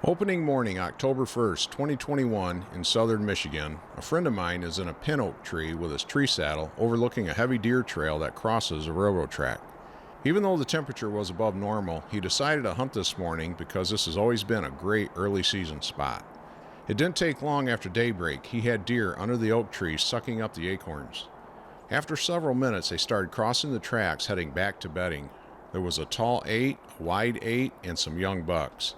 Opening morning, October 1st, 2021, in southern Michigan, a friend of mine is in a pin oak tree with his tree saddle overlooking a heavy deer trail that crosses a railroad track. Even though the temperature was above normal, he decided to hunt this morning because this has always been a great early season spot. It didn't take long after daybreak, he had deer under the oak tree sucking up the acorns. After several minutes, they started crossing the tracks heading back to bedding. There was a tall 8, a wide 8, and some young bucks.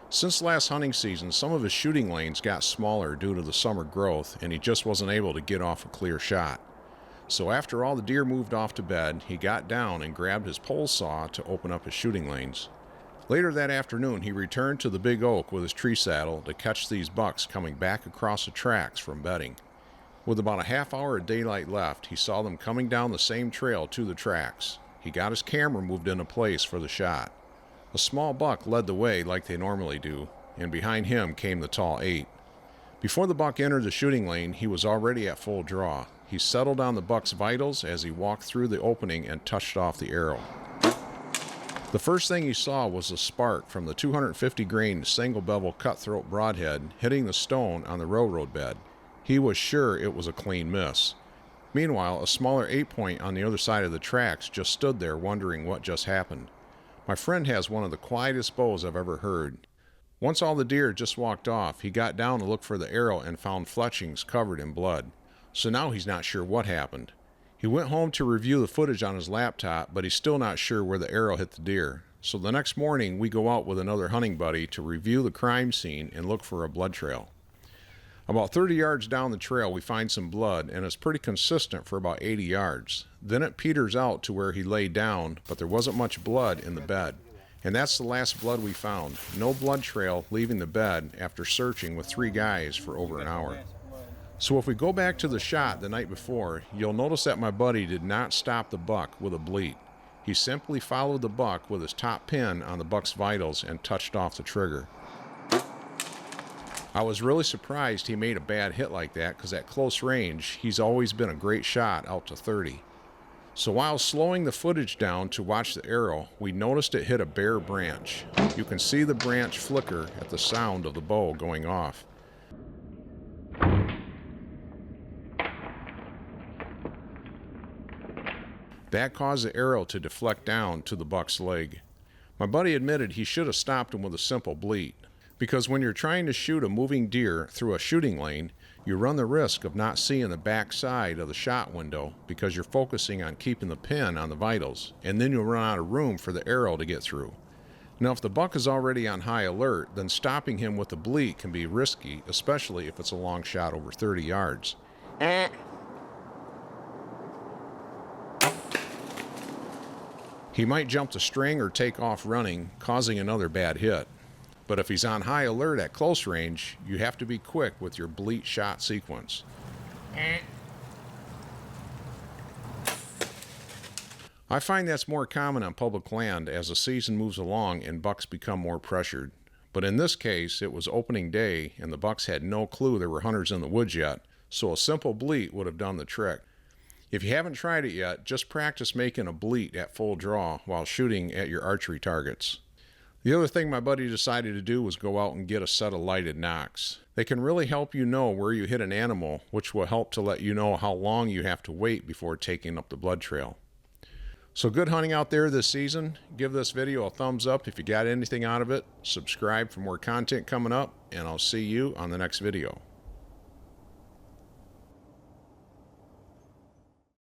Since last hunting season, some of his shooting lanes got smaller due to the summer growth, and he just wasn't able to get off a clear shot. So after all the deer moved off to bed, he got down and grabbed his pole saw to open up his shooting lanes. Later that afternoon, he returned to the big oak with his tree saddle to catch these bucks coming back across the tracks from bedding. With about a half hour of daylight left, he saw them coming down the same trail to the tracks. He got his camera moved into place for the shot. A small buck led the way like they normally do, and behind him came the tall 8. Before the buck entered the shooting lane, he was already at full draw. He settled on the buck's vitals as he walked through the opening and touched off the arrow. The first thing he saw was a spark from the 250 grain single bevel cutthroat broadhead hitting the stone on the railroad bed. He was sure it was a clean miss. Meanwhile, a smaller 8-point on the other side of the tracks just stood there wondering what just happened. My friend has one of the quietest bows I've ever heard. Once all the deer just walked off, he got down to look for the arrow and found fletchings covered in blood. So now he's not sure what happened. He went home to review the footage on his laptop, but he's still not sure where the arrow hit the deer. So the next morning, we go out with another hunting buddy to review the crime scene and look for a blood trail. About 30 yards down the trail, we find some blood, and it's pretty consistent for about 80 yards. Then it peters out to where he lay down, but there wasn't much blood in the bed. And that's the last blood we found. No blood trail leaving the bed after searching with 3 guys for over an hour. So if we go back to the shot the night before, you'll notice that my buddy did not stop the buck with a bleat. He simply followed the buck with his top pin on the buck's vitals and touched off the trigger. I was really surprised he made a bad hit like that because at close range, he's always been a great shot out to 30. So while slowing the footage down to watch the arrow, we noticed it hit a bare branch. You can see the branch flicker at the sound of the bow going off. That caused the arrow to deflect down to the buck's leg. My buddy admitted he should have stopped him with a simple bleat. Because when you're trying to shoot a moving deer through a shooting lane, you run the risk of not seeing the back side of the shot window because you're focusing on keeping the pin on the vitals, and then you'll run out of room for the arrow to get through. Now, if the buck is already on high alert, then stopping him with the bleat can be risky, especially if it's a long shot over 30 yards. He might jump the string or take off running, causing another bad hit. But if he's on high alert at close range, you have to be quick with your bleat shot sequence. I find that's more common on public land as the season moves along and bucks become more pressured. But in this case, it was opening day and the bucks had no clue there were hunters in the woods yet, so a simple bleat would have done the trick. If you haven't tried it yet, just practice making a bleat at full draw while shooting at your archery targets. The other thing my buddy decided to do was go out and get a set of lighted knocks. They can really help you know where you hit an animal, which will help to let you know how long you have to wait before taking up the blood trail. So good hunting out there this season. Give this video a thumbs up if you got anything out of it. Subscribe for more content coming up, and I'll see you on the next video.